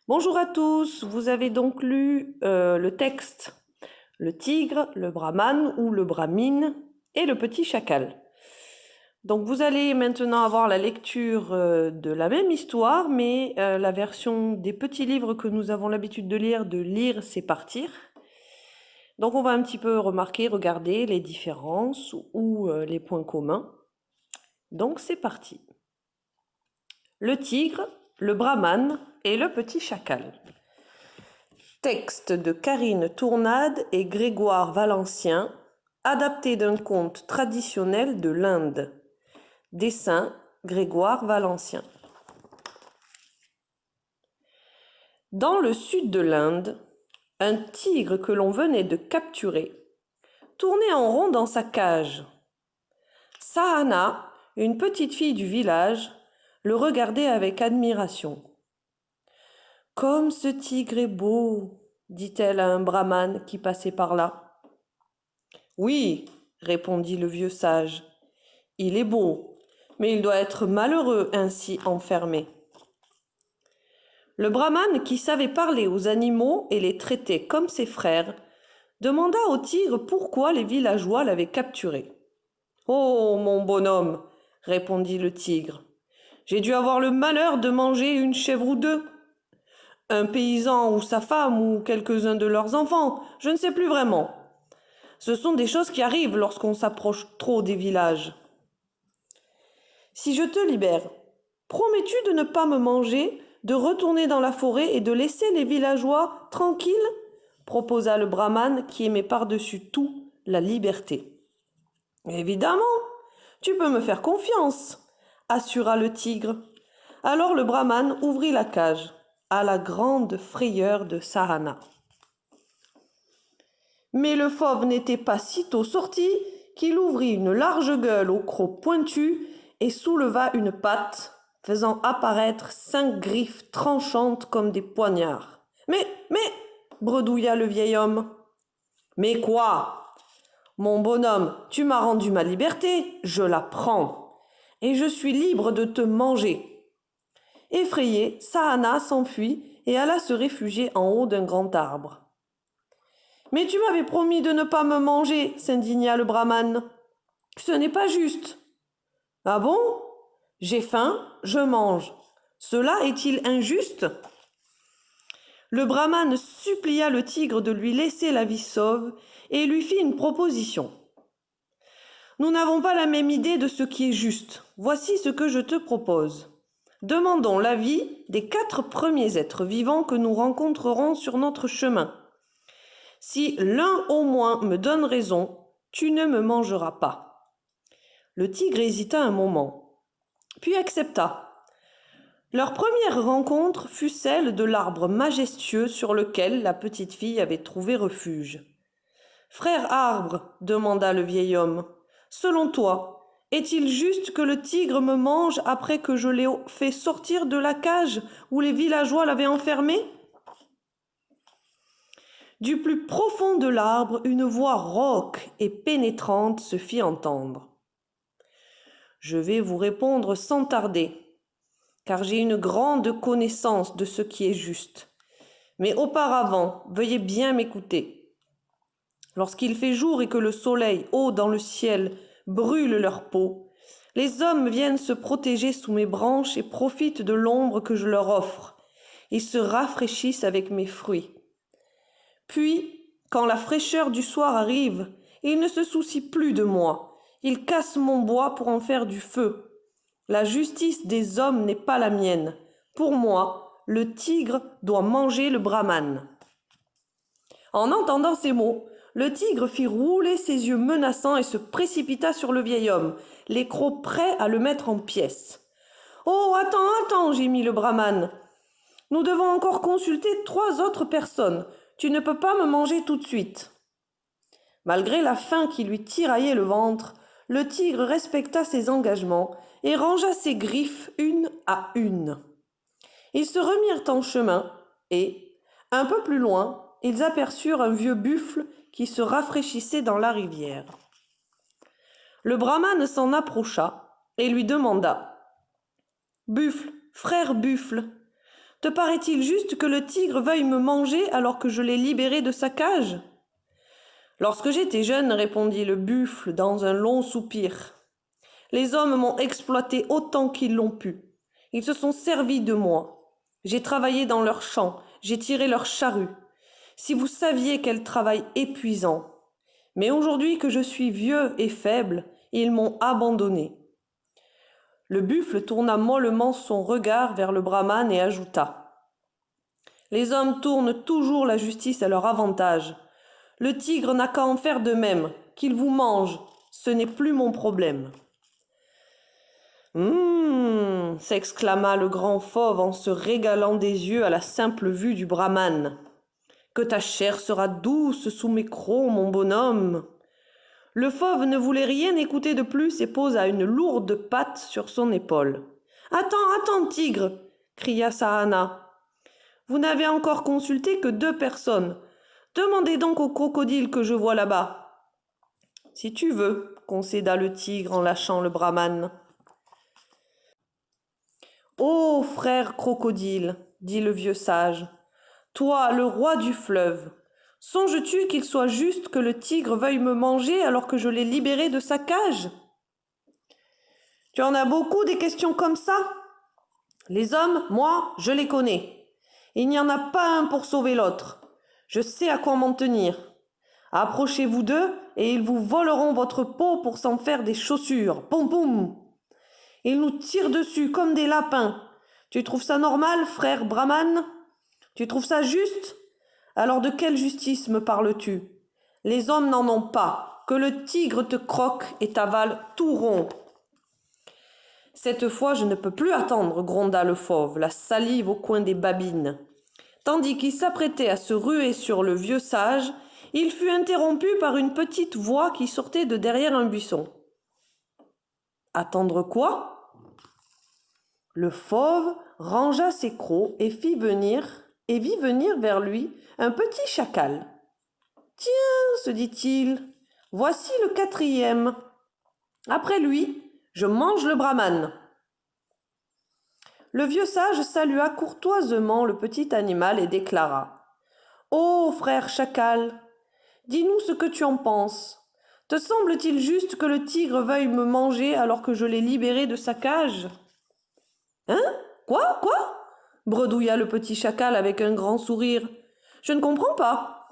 Bonjour à tous, vous avez donc lu le texte Le tigre, le brahman ou le brahmine et le petit chacal. Donc vous allez maintenant avoir la lecture de la même histoire, mais la version des petits livres que nous avons l'habitude de lire, c'est partir. Donc on va un petit peu regarder les différences ou les points communs. Donc c'est parti. Le tigre, le brahman et le petit chacal. Texte de Karine Tournade et Grégoire Valencien, adapté d'un conte traditionnel de l'Inde. Dessin Grégoire Valencien. Dans le sud de l'Inde, un tigre que l'on venait de capturer tournait en rond dans sa cage. Sahana, une petite fille du village, le regardait avec admiration. « Comme ce tigre est beau !» dit-elle à un brahmane qui passait par là. « Oui, répondit le vieux sage, il est beau, mais il doit être malheureux ainsi enfermé. » Le brahmane, qui savait parler aux animaux et les traiter comme ses frères, demanda au tigre pourquoi les villageois l'avaient capturé. « Oh, mon bonhomme, répondit le tigre, j'ai dû avoir le malheur de manger une chèvre ou deux. Un paysan ou sa femme ou quelques-uns de leurs enfants, je ne sais plus vraiment. Ce sont des choses qui arrivent lorsqu'on s'approche trop des villages. Si je te libère, promets-tu de ne pas me manger, de retourner dans la forêt et de laisser les villageois tranquilles ?» proposa le brahmane qui aimait par-dessus tout la liberté. « Évidemment, tu peux me faire confiance, assura le tigre. Alors le brahmane ouvrit la cage, à la grande frayeur de Sahana. Mais le fauve n'était pas sitôt sorti qu'il ouvrit une large gueule au croc pointu et souleva une patte, faisant apparaître 5 griffes tranchantes comme des poignards. « Mais, bredouilla le vieil homme. « Mais quoi ? Mon bonhomme, tu m'as rendu ma liberté, je la prends, et je suis libre de te manger. » Effrayé, Sahana s'enfuit et alla se réfugier en haut d'un grand arbre. « Mais tu m'avais promis de ne pas me manger, s'indigna le brahmane. Ce n'est pas juste. »« Ah bon ? J'ai faim, je mange. Cela est-il injuste ?» Le brahmane supplia le tigre de lui laisser la vie sauve et lui fit une proposition. « Nous n'avons pas la même idée de ce qui est juste. Voici ce que je te propose. Demandons l'avis des 4 premiers êtres vivants que nous rencontrerons sur notre chemin. Si l'un au moins me donne raison, tu ne me mangeras pas. » Le tigre hésita un moment, puis accepta. Leur première rencontre fut celle de l'arbre majestueux sur lequel la petite fille avait trouvé refuge. « Frère arbre, demanda le vieil homme, selon toi, est-il juste que le tigre me mange après que je l'ai fait sortir de la cage où les villageois l'avaient enfermé ?» Du plus profond de l'arbre, une voix rauque et pénétrante se fit entendre. « Je vais vous répondre sans tarder, car j'ai une grande connaissance de ce qui est juste. Mais auparavant, veuillez bien m'écouter. Lorsqu'il fait jour et que le soleil haut dans le ciel brûle leur peau, les hommes viennent se protéger sous mes branches et profitent de l'ombre que je leur offre. Ils se rafraîchissent avec mes fruits. Puis, quand la fraîcheur du soir arrive, ils ne se soucient plus de moi. Ils cassent mon bois pour en faire du feu. La justice des hommes n'est pas la mienne. Pour moi, le tigre doit manger le brahmane. » En entendant ces mots, le tigre fit rouler ses yeux menaçants et se précipita sur le vieil homme, les crocs prêts à le mettre en pièces. « Oh, attends, gémit le brahmane. Nous devons encore consulter 3 autres personnes. Tu ne peux pas me manger tout de suite. » Malgré la faim qui lui tiraillait le ventre, le tigre respecta ses engagements et rangea ses griffes une à une. Ils se remirent en chemin et, un peu plus loin, ils aperçurent un vieux buffle qui se rafraîchissait dans la rivière. Le brahmane s'en approcha et lui demanda : « Buffle, frère buffle, Te paraît-il juste que le tigre veuille me manger alors que je l'ai libéré de sa cage ? Lorsque j'étais jeune, répondit le buffle dans un long soupir, les hommes m'ont exploité autant qu'ils l'ont pu. Ils se sont servis de moi. J'ai travaillé dans leurs champs, j'ai tiré leurs charrues. Si vous saviez quel travail épuisant. Mais aujourd'hui que je suis vieux et faible, ils m'ont abandonné. Le buffle tourna mollement son regard vers le brahman et ajouta : les hommes tournent toujours la justice à leur avantage. Le tigre n'a qu'à en faire de même, qu'il vous mange, ce n'est plus mon problème. S'exclama le grand fauve en se régalant des yeux à la simple vue du brahman. Que ta chair sera douce sous mes crocs, mon bonhomme. Le fauve ne voulait rien écouter de plus et posa une lourde patte sur son épaule. Attends, tigre, cria Sahana. Vous n'avez encore consulté que 2 personnes. Demandez donc au crocodile que je vois là-bas. Si tu veux, concéda le tigre en lâchant le brahman. Ô frère crocodile, dit le vieux sage, toi, le roi du fleuve, songes-tu qu'il soit juste que le tigre veuille me manger alors que je l'ai libéré de sa cage ? Tu en as beaucoup des questions comme ça ? Les hommes, moi, je les connais. Il n'y en a pas un pour sauver l'autre. Je sais à quoi m'en tenir. Approchez-vous d'eux et ils vous voleront votre peau pour s'en faire des chaussures. Poum poum ! Ils nous tirent dessus comme des lapins. Tu trouves ça normal, frère Brahman ? Tu trouves ça juste ? Alors de quelle justice me parles-tu ? Les hommes n'en ont pas. Que le tigre te croque et t'avale tout rond. Cette fois, je ne peux plus attendre, gronda le fauve, la salive au coin des babines. Tandis qu'il s'apprêtait à se ruer sur le vieux sage, il fut interrompu par une petite voix qui sortait de derrière un buisson. Attendre quoi ? Le fauve rangea ses crocs et vit venir vers lui un petit chacal. Tiens, se dit-il, voici le 4e. Après lui, je mange le brahman. Le vieux sage salua courtoisement le petit animal et déclara : Ô frère chacal, dis-nous ce que tu en penses. Te semble-t-il juste que le tigre veuille me manger alors que je l'ai libéré de sa cage ? Hein ? Quoi ? Bredouilla le petit chacal avec un grand sourire. Je ne comprends pas.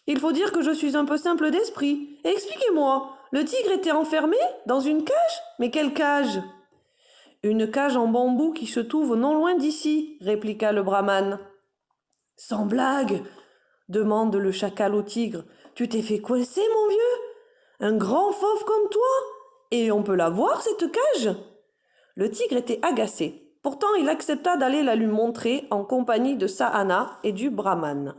Il faut dire que je suis un peu simple d'esprit. Expliquez-moi, le tigre était enfermé dans une cage ? Mais quelle cage ? Une cage en bambou qui se trouve non loin d'ici, répliqua le brahman. Sans blague, demande le chacal au tigre. Tu t'es fait coincer, mon vieux ? Un grand fauve comme toi ? Et on peut la voir, cette cage ? Le tigre était agacé. Pourtant, il accepta d'aller la lui montrer en compagnie de Sahana et du brahman.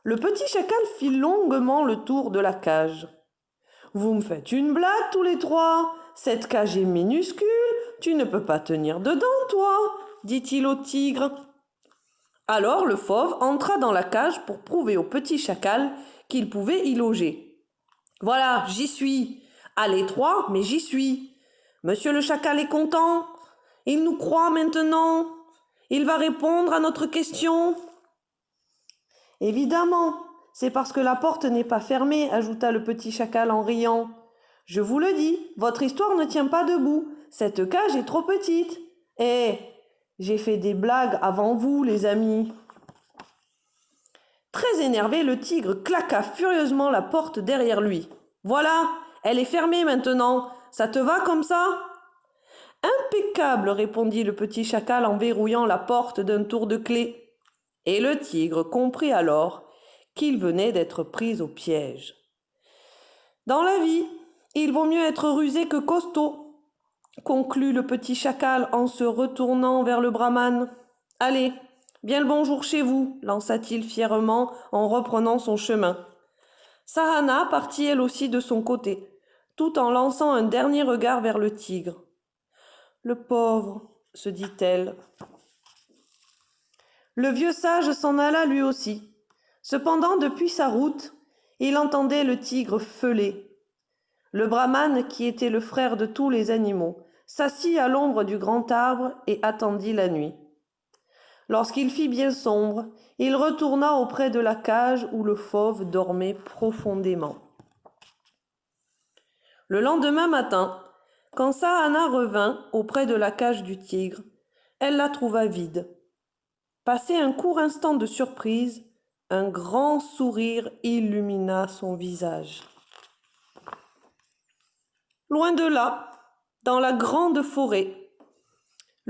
Le petit chacal fit longuement le tour de la cage. « Vous me faites une blague tous les 3. Cette cage est minuscule, tu ne peux pas tenir dedans, toi, dit-il au tigre. Alors le fauve entra dans la cage pour prouver au petit chacal qu'il pouvait y loger. « Voilà, j'y suis. À l'étroit, mais j'y suis. Monsieur le chacal est content. Il nous croit maintenant. Il va répondre à notre question. » Évidemment, c'est parce que la porte n'est pas fermée, ajouta le petit chacal en riant. Je vous le dis, votre histoire ne tient pas debout. Cette cage est trop petite. J'ai fait des blagues avant vous, les amis. Très énervé, le tigre claqua furieusement la porte derrière lui. Voilà, elle est fermée maintenant. Ça te va comme ça ? Impeccable, répondit le petit chacal en verrouillant la porte d'un tour de clé. Et le tigre comprit alors qu'il venait d'être pris au piège. Dans la vie, il vaut mieux être rusé que costaud, conclut le petit chacal en se retournant vers le brahman. Allez, bien le bonjour chez vous, lança-t-il fièrement en reprenant son chemin. Sahana partit elle aussi de son côté, tout en lançant un dernier regard vers le tigre. Le pauvre, se dit-elle. Le vieux sage s'en alla lui aussi. Cependant, depuis sa route, il entendait le tigre feuler. Le brahman, qui était le frère de tous les animaux, s'assit à l'ombre du grand arbre et attendit la nuit. Lorsqu'il fit bien sombre, il retourna auprès de la cage où le fauve dormait profondément. Le lendemain matin, quand Sahana revint auprès de la cage du tigre, elle la trouva vide. Passé un court instant de surprise, un grand sourire illumina son visage. Loin de là, dans la grande forêt,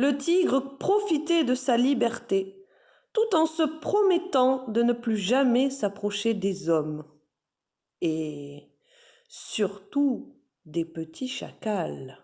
le tigre profitait de sa liberté, tout en se promettant de ne plus jamais s'approcher des hommes. Et surtout des petits chacals.